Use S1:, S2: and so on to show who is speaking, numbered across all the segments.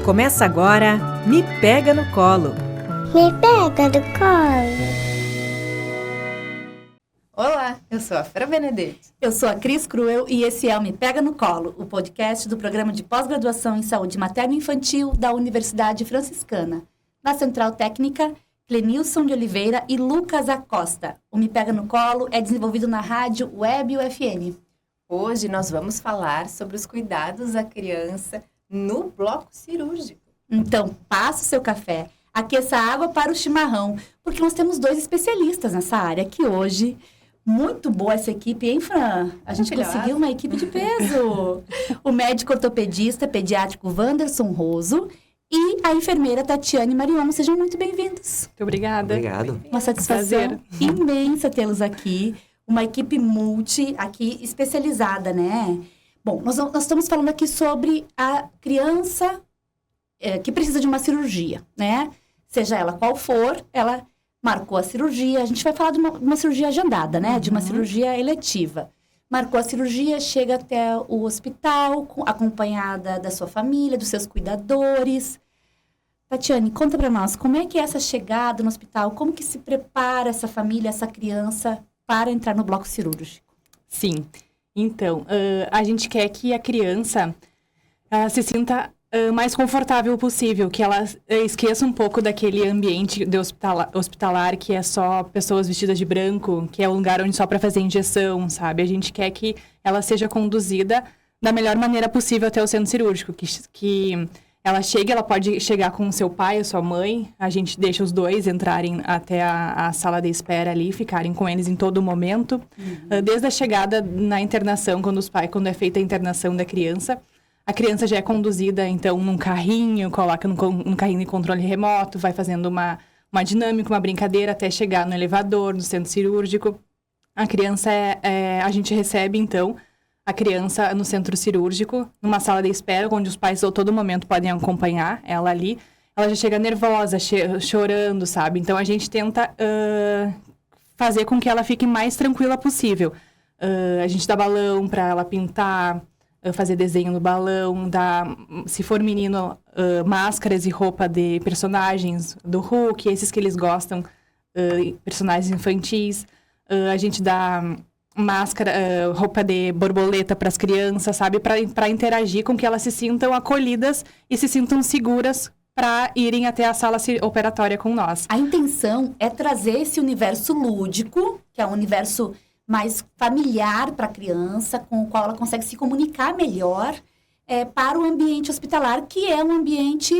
S1: Começa agora, Me Pega no Colo.
S2: Me pega no colo.
S3: Olá, eu sou a Fran Benedetti.
S4: Eu sou a Cris Cruel e esse é o Me Pega no Colo, o podcast do Programa de Pós-Graduação em Saúde Materno-Infantil da Universidade Franciscana. Na Central Técnica, Clenilson de Oliveira e Lucas Acosta. O Me Pega no Colo é desenvolvido na rádio Web UFN.
S3: Hoje nós vamos falar sobre os cuidados à criança no bloco cirúrgico.
S4: Então, passa o seu café, aqueça a água para o chimarrão, porque nós temos 2 especialistas nessa área que hoje... Muito boa essa equipe, hein, Fran? A gente conseguiu uma equipe de peso. O médico ortopedista pediátrico Wanderson Roso e a enfermeira Tatiane Marion. Sejam muito bem-vindos.
S5: Muito obrigada.
S6: Obrigado.
S4: Uma satisfação imensa tê-los aqui. Uma equipe multi aqui especializada, né? Bom, nós estamos falando aqui sobre a criança que precisa de uma cirurgia, né? Seja ela qual for, ela... marcou a cirurgia, a gente vai falar de uma cirurgia agendada, né? De uma cirurgia eletiva. Marcou a cirurgia, chega até o hospital, acompanhada da sua família, dos seus cuidadores. Tatiane, conta pra nós, como é que é essa chegada no hospital? Como que se prepara essa família, essa criança, para entrar no bloco cirúrgico?
S5: Sim. Então, a gente quer que a criança se sinta... mais confortável possível, que ela esqueça um pouco daquele ambiente de hospitalar que é só pessoas vestidas de branco, que é um lugar onde só para fazer injeção, sabe? A gente quer que ela seja conduzida da melhor maneira possível até o centro cirúrgico, que ela chegue, ela pode chegar com o seu pai, a sua mãe, a gente deixa os dois entrarem até a sala de espera ali, ficarem com eles em todo momento, desde a chegada na internação, quando é feita a internação da criança. A criança já é conduzida, então, num carrinho, coloca num carrinho de controle remoto, vai fazendo uma dinâmica, uma brincadeira, até chegar no elevador, no centro cirúrgico. A criança a gente recebe, então, a criança no centro cirúrgico, numa sala de espera, onde os pais a todo momento podem acompanhar ela ali. Ela já chega nervosa, chorando, sabe? Então, a gente tenta fazer com que ela fique mais tranquila possível. A gente dá balão para ela pintar... fazer desenho no balão, se for menino, máscaras e roupa de personagens do Hulk, esses que eles gostam, personagens infantis. A gente dá máscara, roupa de borboleta para as crianças, sabe? Para interagir com que elas se sintam acolhidas e se sintam seguras para irem até a sala operatória com nós.
S4: A intenção é trazer esse universo lúdico, que é um universo... mais familiar para a criança, com o qual ela consegue se comunicar melhor para o ambiente hospitalar, que é um ambiente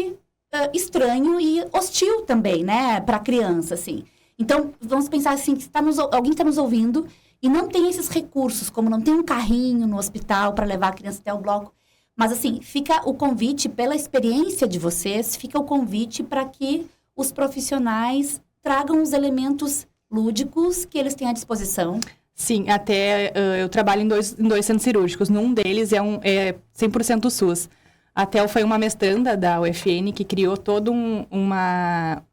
S4: estranho e hostil também, né, para a criança, assim. Então, vamos pensar assim, que alguém está nos ouvindo e não tem esses recursos, como não tem um carrinho no hospital para levar a criança até o bloco. Mas, assim, fica o convite, pela experiência de vocês, fica o convite para que os profissionais tragam os elementos lúdicos que eles têm à disposição.
S5: Sim, até eu trabalho em dois centros cirúrgicos. Num deles é 100% SUS. A Tel foi uma mestranda da UFN que criou toda uma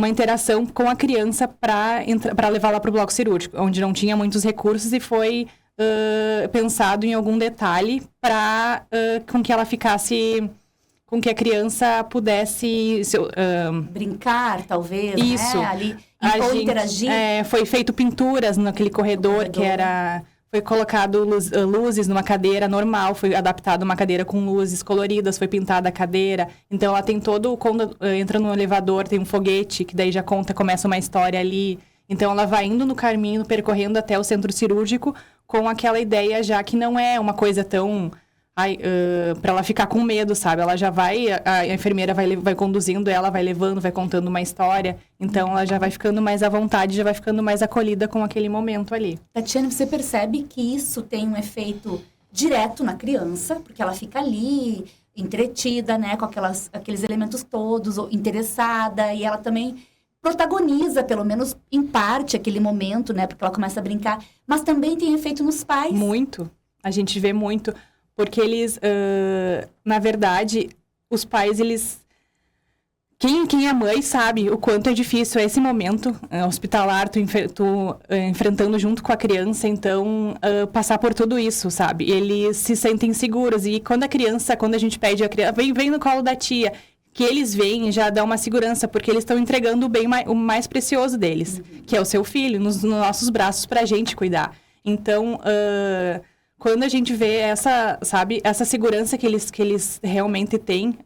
S5: interação com a criança para levá-la para o bloco cirúrgico, onde não tinha muitos recursos e foi pensado em algum detalhe para com que ela ficasse... com que a criança pudesse...
S4: brincar, talvez,
S5: isso.
S4: Né? Ali, ou interagir.
S5: Foi feito pinturas naquele corredor. Que era... Foi colocado luzes numa cadeira normal, foi adaptado uma cadeira com luzes coloridas, foi pintada a cadeira. Então, ela tem todo... Quando entra no elevador, tem um foguete, que daí já começa uma história ali. Então, ela vai indo no caminho, percorrendo até o centro cirúrgico, com aquela ideia já que não é uma coisa tão... para ela ficar com medo, sabe? Ela já vai, a enfermeira vai conduzindo ela, vai levando, vai contando uma história. Então, ela já vai ficando mais à vontade, já vai ficando mais acolhida com aquele momento ali.
S4: Tatiane, você percebe que isso tem um efeito direto na criança, porque ela fica ali, entretida, né? Com aqueles elementos todos, interessada. E ela também protagoniza, pelo menos em parte, aquele momento, né? Porque ela começa a brincar. Mas também tem efeito nos pais.
S5: Muito. A gente vê muito... Porque eles, na verdade, os pais, eles Quem é mãe sabe o quanto é difícil esse momento hospitalar, tu enfrentando junto com a criança, então, passar por tudo isso, sabe? Eles se sentem seguros. E quando a gente pede a criança, vem no colo da tia, que eles vêm, já dá uma segurança, porque eles estão entregando o mais precioso deles, que é o seu filho, nos nossos braços pra gente cuidar. Então, quando a gente vê essa segurança que eles realmente têm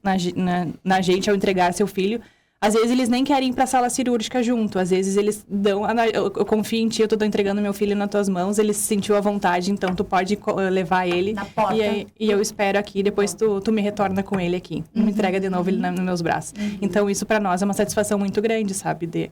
S5: na gente ao entregar seu filho, às vezes eles nem querem ir para a sala cirúrgica junto, às vezes eles dão, eu confio em ti, eu tô entregando meu filho nas tuas mãos, ele se sentiu à vontade, então tu pode levar ele
S4: Na porta.
S5: e eu espero aqui, depois tu me retorna com ele aqui, me entrega de novo ele nos meus braços. Então isso para nós é uma satisfação muito grande, sabe,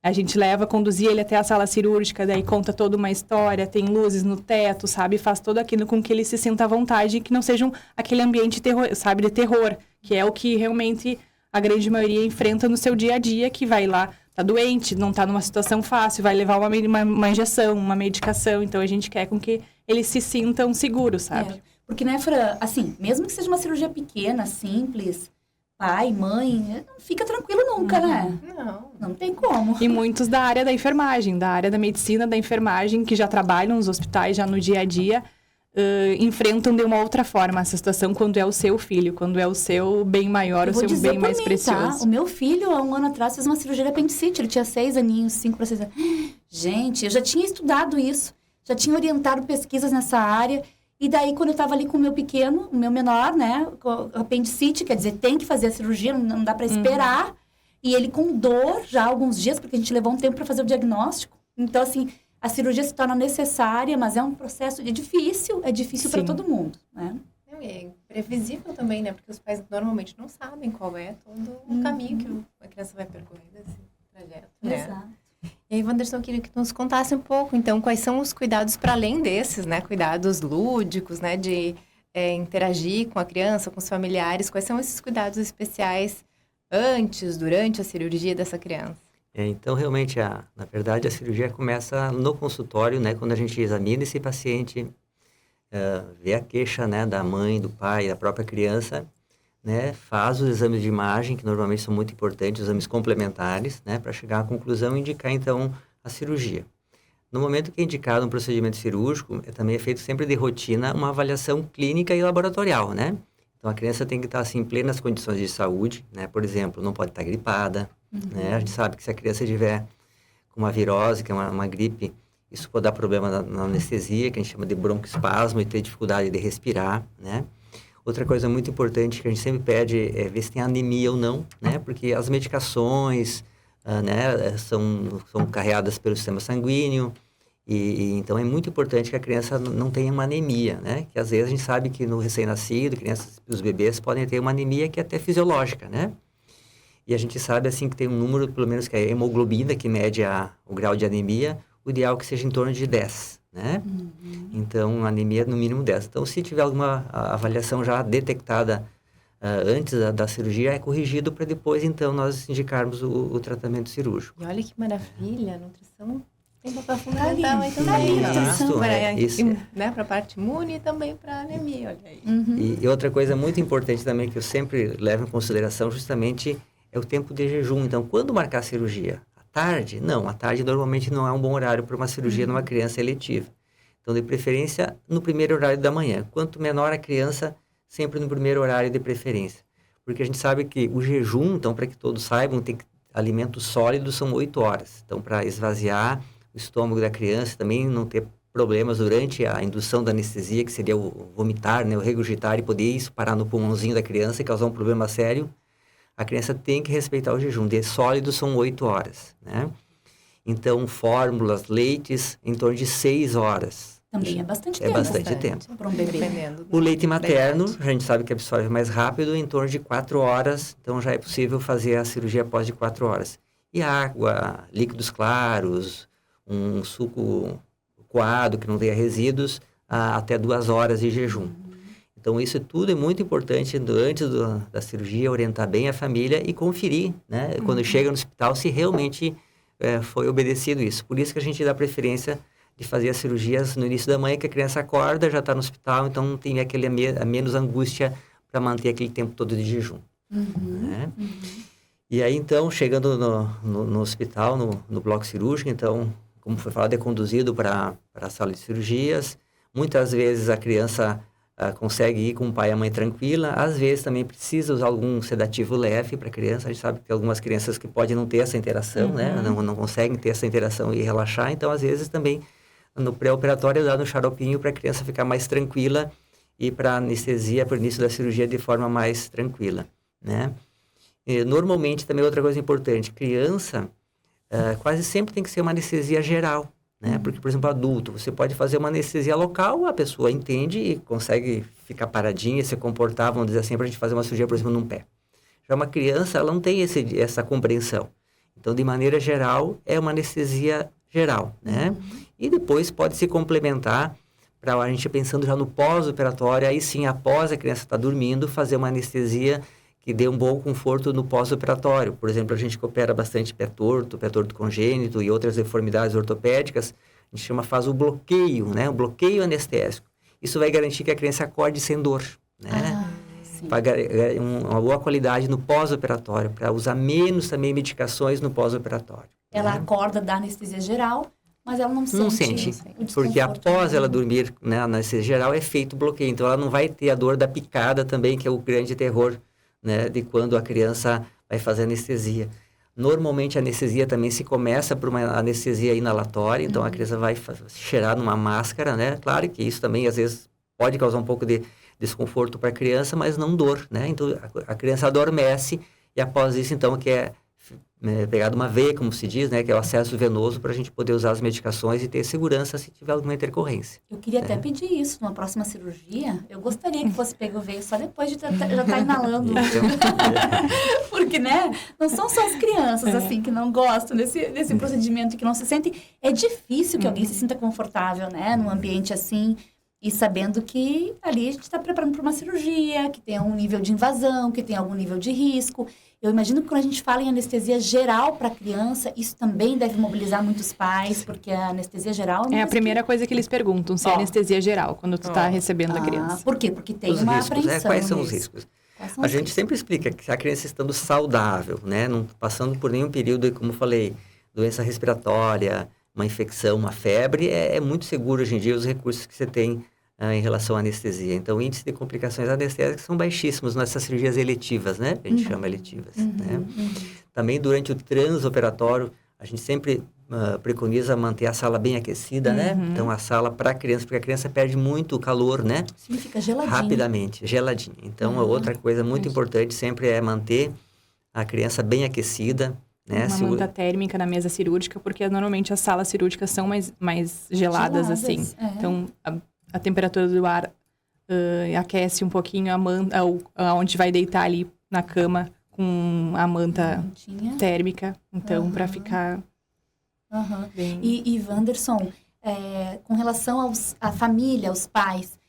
S5: a gente conduzir ele até a sala cirúrgica, daí conta toda uma história, tem luzes no teto, sabe? Faz tudo aquilo com que ele se sinta à vontade e que não seja aquele ambiente de terror, que é o que realmente a grande maioria enfrenta no seu dia a dia, que vai lá, tá doente, não tá numa situação fácil, vai levar uma injeção, uma medicação. Então, a gente quer com que eles se sintam seguros, sabe?
S4: Porque, né, Fran, assim, mesmo que seja uma cirurgia pequena, simples, pai, mãe, não fica tranquilo nunca, né? Não tem como.
S5: E muitos da área da enfermagem, da área da medicina, da enfermagem, que já trabalham nos hospitais, já no dia a dia, enfrentam de uma outra forma essa situação quando é o seu filho, quando é o seu bem maior, o seu bem mais precioso.
S4: Tá? O meu filho, há um ano atrás, fez uma cirurgia de apendicite. Ele tinha 6 aninhos, 5 para 6 anos. Gente, eu já tinha estudado isso, já tinha orientado pesquisas nessa área. E daí, quando eu estava ali com o meu pequeno, o meu menor, né, com apendicite, quer dizer, tem que fazer a cirurgia, não dá para esperar. E ele com dor já há alguns dias, porque a gente levou um tempo para fazer o diagnóstico. Então, assim, a cirurgia se torna necessária, mas é um processo difícil para todo mundo, né?
S3: É previsível também, né? Porque os pais normalmente não sabem qual é todo o caminho que a criança vai percorrer desse trajeto, né?
S4: Exato.
S3: E aí, Wanderson, eu queria que tu nos contasse um pouco, então, quais são os cuidados para além desses, né? Cuidados lúdicos, né? De interagir com a criança, com os familiares. Quais são esses cuidados especiais antes, durante a cirurgia dessa criança?
S6: Então, realmente, na verdade, a cirurgia começa no consultório, né? Quando a gente examina esse paciente, vê a queixa, né? Da mãe, do pai, da própria criança, né? Faz os exames de imagem, que normalmente são muito importantes, os exames complementares, né? Para chegar à conclusão e indicar, então, a cirurgia. No momento que é indicado um procedimento cirúrgico, também é feito sempre de rotina uma avaliação clínica e laboratorial, né? Então, a criança tem que estar, assim, em plenas condições de saúde, né? Por exemplo, não pode estar gripada, né? A gente sabe que se a criança tiver com uma virose, que é uma gripe, isso pode dar problema na anestesia, que a gente chama de broncoespasmo, e ter dificuldade de respirar, né? Outra coisa muito importante que a gente sempre pede é ver se tem anemia ou não, né? Porque as medicações, né, são carreadas pelo sistema sanguíneo, e então é muito importante que a criança não tenha uma anemia, né? Que às vezes a gente sabe que no recém-nascido, os bebês podem ter uma anemia que é até fisiológica, né? E a gente sabe, assim, que tem um número, pelo menos, que é a hemoglobina, que mede o grau de anemia, o ideal é que seja em torno de 10, né? Então, anemia no mínimo 10. Então, se tiver alguma avaliação já detectada antes da cirurgia, é corrigido para depois, então, nós indicarmos o tratamento cirúrgico.
S3: E olha que maravilha, a nutrição tem papel fundamental aí
S4: Tá
S3: também.
S4: ali,
S3: Né? Para a parte imune e também para a anemia, olha aí.
S6: E outra coisa muito importante também, que eu sempre levo em consideração, justamente, é o tempo de jejum. Então, quando marcar a cirurgia? À tarde? Não, à tarde normalmente não é um bom horário para uma cirurgia numa criança eletiva. Então, de preferência, no primeiro horário da manhã. Quanto menor a criança, sempre no primeiro horário de preferência. Porque a gente sabe que o jejum, então, para que todos saibam, tem que alimentos sólidos são 8 horas. Então, para esvaziar o estômago da criança, também não ter problemas durante a indução da anestesia, que seria o vomitar, né, o regurgitar, e poder isso parar no pulmãozinho da criança e causar um problema sério, a criança tem que respeitar o jejum. De sólidos são 8 horas, né? Então, fórmulas, leites, em torno de 6 horas.
S4: Também é bastante tempo.
S6: É bastante tempo.
S4: Para um bebê.
S6: O leite materno, a gente sabe que absorve mais rápido, em torno de 4 horas. Então, já é possível fazer a cirurgia após de 4 horas. E água, líquidos claros, um suco coado que não tenha resíduos, até 2 horas de jejum. Então, isso tudo é muito importante antes da cirurgia, orientar bem a família e conferir, né? Quando chega no hospital, se realmente foi obedecido isso. Por isso que a gente dá preferência de fazer as cirurgias no início da manhã, que a criança acorda, já está no hospital, então não tem a menos angústia para manter aquele tempo todo de jejum. Né? E aí, então, chegando no hospital, no bloco cirúrgico, então, como foi falado, é conduzido para a sala de cirurgias. Muitas vezes a criança consegue ir com o pai e a mãe tranquila. Às vezes também precisa usar algum sedativo leve para a criança. A gente sabe que tem algumas crianças que podem não ter essa interação, né? Não conseguem ter essa interação e relaxar. Então, às vezes também, no pré-operatório, dá no xaropinho para a criança ficar mais tranquila e para anestesia, para o início da cirurgia, de forma mais tranquila, né? E, normalmente, também outra coisa importante, criança quase sempre tem que ser uma anestesia geral, né? Porque, por exemplo, adulto, você pode fazer uma anestesia local, a pessoa entende e consegue ficar paradinha, se comportar, vamos dizer assim, para a gente fazer uma cirurgia, por exemplo, num pé. Já uma criança, ela não tem essa compreensão. Então, de maneira geral, é uma anestesia geral, né? E depois pode se complementar para a gente pensando já no pós-operatório, aí sim, após a criança estar dormindo, fazer uma anestesia que dê um bom conforto no pós-operatório. Por exemplo, a gente que opera bastante pé torto congênito e outras deformidades ortopédicas, a gente faz o bloqueio, né? O bloqueio anestésico. Isso vai garantir que a criança acorde sem dor, né? Para uma boa qualidade no pós-operatório, para usar menos também medicações no pós-operatório.
S4: Ela
S6: né?
S4: acorda da anestesia geral, mas ela não
S6: Não sente,
S4: o
S6: porque
S4: desconforto,
S6: após
S4: né?
S6: ela dormir, né, na anestesia geral, é feito o bloqueio. Então, ela não vai ter a dor da picada também, que é o grande terror, né, de quando a criança vai fazer anestesia. Normalmente, a anestesia também se começa por uma anestesia inalatória, então a criança vai cheirar numa máscara, né? Claro que isso também, às vezes, pode causar um pouco de desconforto para a criança, mas não dor, né? Então, a criança adormece e após isso, então, que é pegado uma veia, como se diz, né? Que é o acesso venoso para a gente poder usar as medicações e ter segurança se tiver alguma intercorrência.
S4: Eu queria até pedir isso numa próxima cirurgia. Eu gostaria que fosse pego o veio só depois de já estar inalando. Porque, né? Não são só as crianças, assim, que não gostam desse procedimento, que não se sentem... É difícil que alguém se sinta confortável, né? Num ambiente assim... E sabendo que ali a gente está preparando para uma cirurgia, que tem um nível de invasão, que tem algum nível de risco. Eu imagino que quando a gente fala em anestesia geral para a criança, isso também deve mobilizar muitos pais, porque a anestesia geral...
S5: É a primeira coisa que eles perguntam, se é anestesia geral, quando tu está recebendo a criança.
S4: Por quê? Porque tem
S6: Os
S4: uma
S6: riscos,
S4: apreensão.
S6: Quais são os riscos? A gente sempre explica que a criança estando saudável, né? Não passando por nenhum período, como eu falei, doença respiratória, uma infecção, uma febre, é muito seguro hoje em dia os recursos que você tem em relação à anestesia. Então, o índice de complicações anestésicas são baixíssimos nessas cirurgias eletivas, né? A gente chama eletivas, né? Também, durante o transoperatório, a gente sempre preconiza manter a sala bem aquecida, né? Então, a sala para a criança, porque a criança perde muito calor, né?
S4: Significa geladinho.
S6: Rapidamente, geladinho. Então, a outra coisa muito importante sempre é manter a criança bem aquecida, né?
S5: Uma manta térmica na mesa cirúrgica, porque normalmente as salas cirúrgicas são mais geladas, assim. Então, a temperatura do ar aquece um pouquinho a manta, onde vai deitar ali na cama com a manta térmica. Então, para ficar bem...
S4: E Wanderson, com relação à família, aos pais,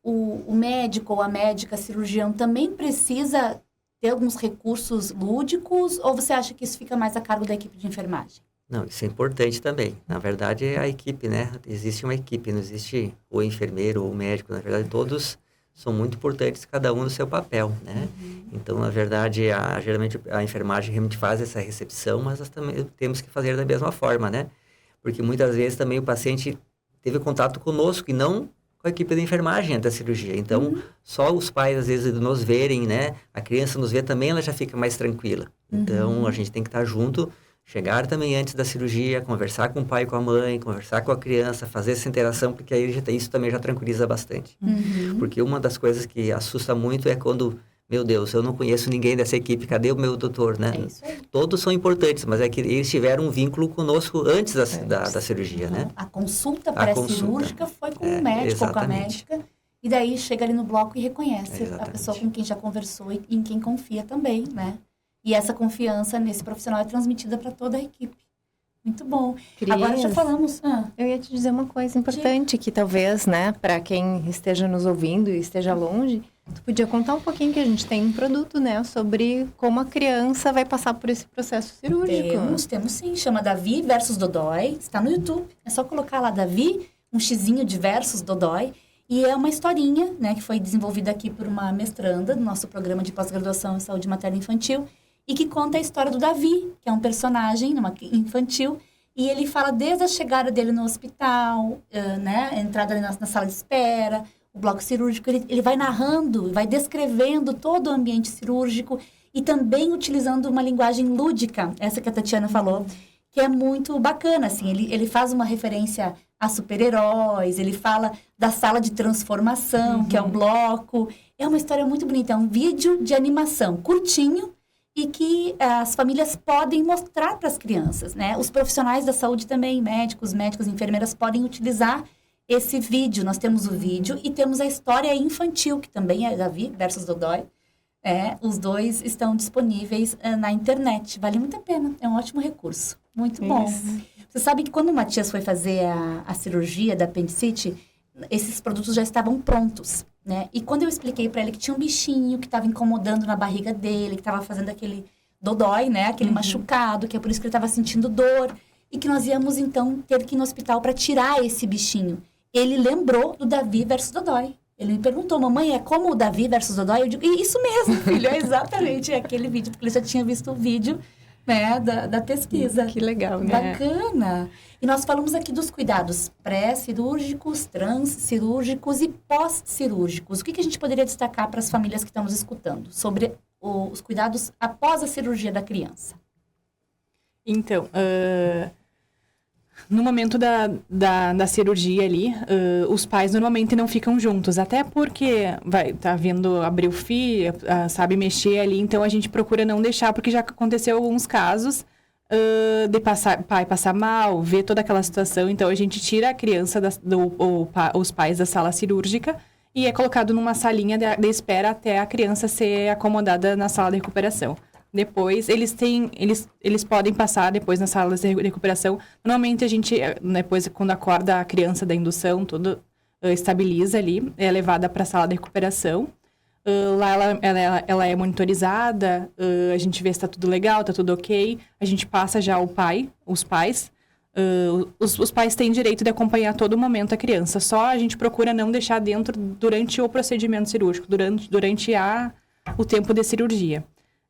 S4: o médico ou a médica cirurgião também precisa ter alguns recursos lúdicos, ou você acha que isso fica mais a cargo da equipe de enfermagem?
S6: Não, isso é importante também. Na verdade, é a equipe, né? Existe uma equipe, não existe o enfermeiro ou o médico. Na verdade, todos são muito importantes, cada um no seu papel, né? Então, na verdade, geralmente a enfermagem realmente faz essa recepção, mas nós também temos que fazer da mesma forma, né? Porque muitas vezes também o paciente teve contato conosco e não com a equipe da enfermagem antes da cirurgia. Então, só os pais, às vezes, nos verem, né? A criança nos vê também, ela já fica mais tranquila. Então, a gente tem que estar junto, chegar também antes da cirurgia, conversar com o pai e com a mãe, conversar com a criança, fazer essa interação, porque aí isso também já tranquiliza bastante. Porque uma das coisas que assusta muito é quando, meu Deus, eu não conheço ninguém dessa equipe, cadê o meu doutor, né?
S4: É isso aí.
S6: Todos são importantes, mas é que eles tiveram um vínculo conosco antes da cirurgia, né?
S4: A consulta pré-cirúrgica foi com o médico ou com a médica, e daí chega ali no bloco e reconhece a pessoa com quem já conversou e em quem confia também, né? E essa confiança nesse profissional é transmitida para toda a equipe. Muito bom. Agora já falamos...
S3: Eu ia te dizer uma coisa importante, que talvez, né, para quem esteja nos ouvindo e esteja longe, tu podia contar um pouquinho que a gente tem um produto, né, sobre como a criança vai passar por esse processo cirúrgico.
S4: Temos sim. Chama Davi versus Dodói. Está no YouTube. É só colocar lá Davi, um xizinho de versus Dodói. E é uma historinha, né, que foi desenvolvida aqui por uma mestranda do nosso programa de pós-graduação em saúde materna e infantil. e que conta a história do Davi, que é um personagem infantil, e ele fala desde a chegada dele no hospital, né, a entrada ali na sala de espera, o bloco cirúrgico, ele vai narrando, vai descrevendo todo o ambiente cirúrgico e também utilizando uma linguagem lúdica, essa que a Tatiana falou, que é muito bacana, assim, ele faz uma referência a super-heróis, ele fala da sala de transformação, que é o bloco. É uma história muito bonita, é um vídeo de animação curtinho e que as famílias podem mostrar para as crianças, né? Os profissionais da saúde também, médicos, enfermeiras, podem utilizar esse vídeo. Nós temos o vídeo e temos a história infantil, que também é Davi versus Dodói. Os dois estão disponíveis na internet. Vale muito a pena, é um ótimo recurso. Muito bom. Você sabe que quando o Matias foi fazer a cirurgia da apendicite, esses produtos já estavam prontos, né? E quando eu expliquei para ele que tinha um bichinho que estava incomodando na barriga dele, que estava fazendo aquele dodói, né? Aquele machucado, que é por isso que ele estava sentindo dor. E que nós íamos, então, ter que ir no hospital para tirar esse bichinho. Ele lembrou do Davi versus Dodói. Ele me perguntou, mamãe, é como o Davi versus Dodói? Eu digo, isso mesmo, filho, é exatamente aquele vídeo, porque ele já tinha visto o vídeo, né, da pesquisa.
S3: Que legal, né?
S4: Bacana. E nós falamos aqui dos cuidados pré-cirúrgicos, transcirúrgicos e pós-cirúrgicos. O que a gente poderia destacar para as famílias que estão nos escutando sobre os cuidados após a cirurgia da criança? Então,
S5: no momento da cirurgia ali, os pais normalmente não ficam juntos, até porque tá vindo abrir o fio, sabe mexer ali, então a gente procura não deixar, porque já aconteceu alguns casos de pai passar mal, ver toda aquela situação, então a gente tira a criança, os pais da sala cirúrgica e é colocado numa salinha de espera até a criança ser acomodada na sala de recuperação. Depois, eles podem passar depois na sala de recuperação. Normalmente, a gente, depois, quando acorda a criança da indução, tudo estabiliza ali, é levada para a sala de recuperação. Lá ela é monitorizada, a gente vê se está tudo legal, está tudo ok. A gente passa já os pais. Os pais têm direito de acompanhar a todo momento a criança. Só a gente procura não deixar dentro durante o procedimento cirúrgico, durante o tempo de cirurgia.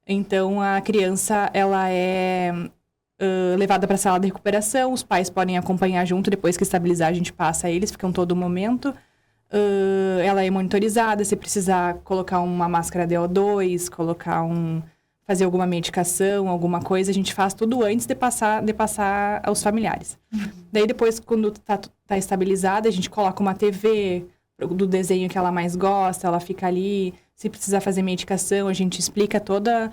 S5: Então, a criança, ela é levada para a sala de recuperação, os pais podem acompanhar junto, depois que estabilizar, a gente passa eles, ficam todo momento. Ela é monitorizada, se precisar colocar uma máscara de O2, fazer alguma medicação, alguma coisa, a gente faz tudo antes de passar aos familiares. Daí, depois, quando tá estabilizada, a gente coloca uma TV do desenho que ela mais gosta, ela fica ali. Se precisar fazer medicação, a gente explica todo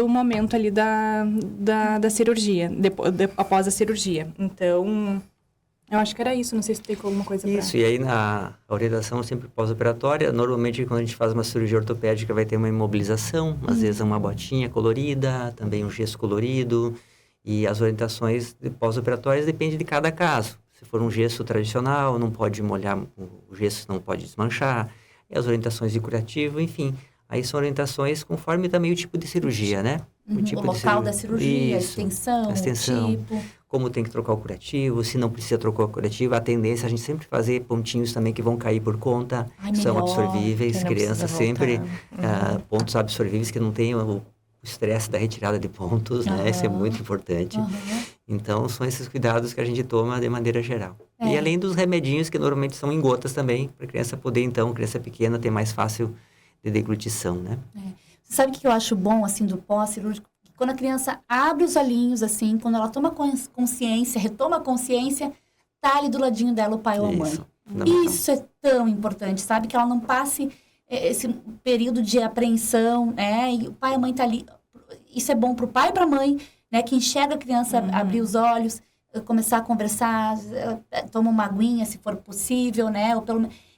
S5: o momento ali da cirurgia, após a cirurgia. Então, eu acho que era isso, não sei se tem alguma coisa pra...
S6: Isso, e aí na orientação sempre pós-operatória, normalmente quando a gente faz uma cirurgia ortopédica vai ter uma imobilização, às vezes uma botinha colorida, também um gesso colorido, e as orientações pós-operatórias dependem de cada caso. Se for um gesso tradicional, não pode molhar, o gesso não pode desmanchar, e as orientações de curativo, enfim. Aí são orientações conforme também o tipo de cirurgia, né?
S4: O local da cirurgia, isso, a extensão, o tipo.
S6: Como tem que trocar o curativo, se não precisa trocar o curativo, a tendência é a gente sempre fazer pontinhos também que vão cair por conta, são absorvíveis, crianças sempre, pontos absorvíveis que não tenham o estresse da retirada de pontos, né? Isso é muito importante. Então, são esses cuidados que a gente toma de maneira geral. E além dos remedinhos que normalmente são em gotas também, para a criança poder, então, criança pequena, ter mais fácil de deglutição, né?
S4: Você sabe o que eu acho bom, assim, do pós-cirúrgico? Quando a criança abre os olhinhos, assim, quando ela toma consciência, retoma a consciência, tá ali do ladinho dela o pai ou a mãe. Isso é tão importante, sabe? Que ela não passe esse período de apreensão, né? E o pai e a mãe tá ali. Isso é bom pro pai e pra mãe, né? Que enxerga a criança abrir os olhos, começar a conversar, toma uma aguinha, se for possível, né?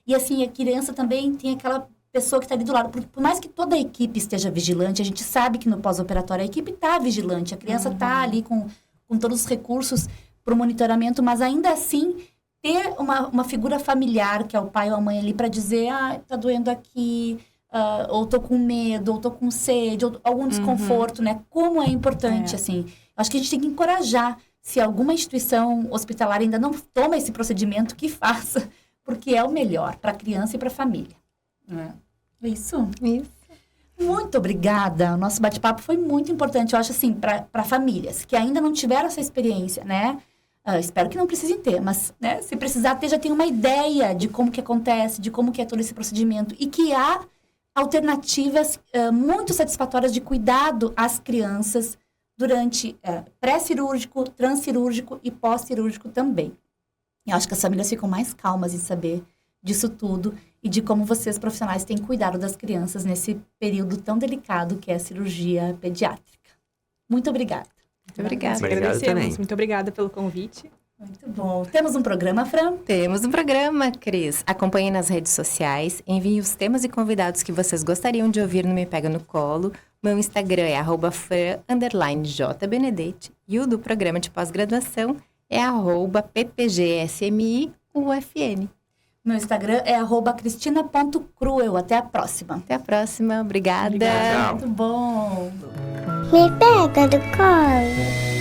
S4: E assim, a criança também tem aquela pessoa que está ali do lado. Por mais que toda a equipe esteja vigilante, a gente sabe que no pós-operatório a equipe está vigilante, a criança está ali com todos os recursos para o monitoramento, mas ainda assim ter uma figura familiar, que é o pai ou a mãe ali, para dizer, tá doendo aqui, ou tô com medo, ou tô com sede, ou algum desconforto, né? Como é importante, assim. Acho que a gente tem que encorajar, se alguma instituição hospitalar ainda não toma esse procedimento, que faça, porque é o melhor para a criança e para a família. Isso. Muito obrigada. O nosso bate-papo foi muito importante, eu acho assim, para famílias que ainda não tiveram essa experiência, né? Espero que não precisem ter, mas né, se precisar ter, já tem uma ideia de como que acontece, de como que é todo esse procedimento. E que há alternativas muito satisfatórias de cuidado às crianças durante pré-cirúrgico, transcirúrgico e pós-cirúrgico também. Eu acho que as famílias ficam mais calmas em saber disso tudo e de como vocês, profissionais, têm cuidado das crianças nesse período tão delicado que é a cirurgia pediátrica. Muito obrigada.
S3: Muito obrigada.
S6: Obrigado
S5: Agradecemos.
S6: também.
S5: Muito obrigada pelo convite.
S4: Muito bom. Temos um programa, Fran?
S3: Temos um programa, Cris. Acompanhe nas redes sociais, envie os temas e convidados que vocês gostariam de ouvir no Me Pega no Colo. Meu Instagram é @fran_jbenedetti e o do programa de pós-graduação é @ppgsmiufn.
S4: Meu Instagram é @cristina.cruel. Até a próxima.
S3: Até a próxima. Obrigada.
S6: Obrigada.
S4: Muito bom.
S2: Me pega no colo.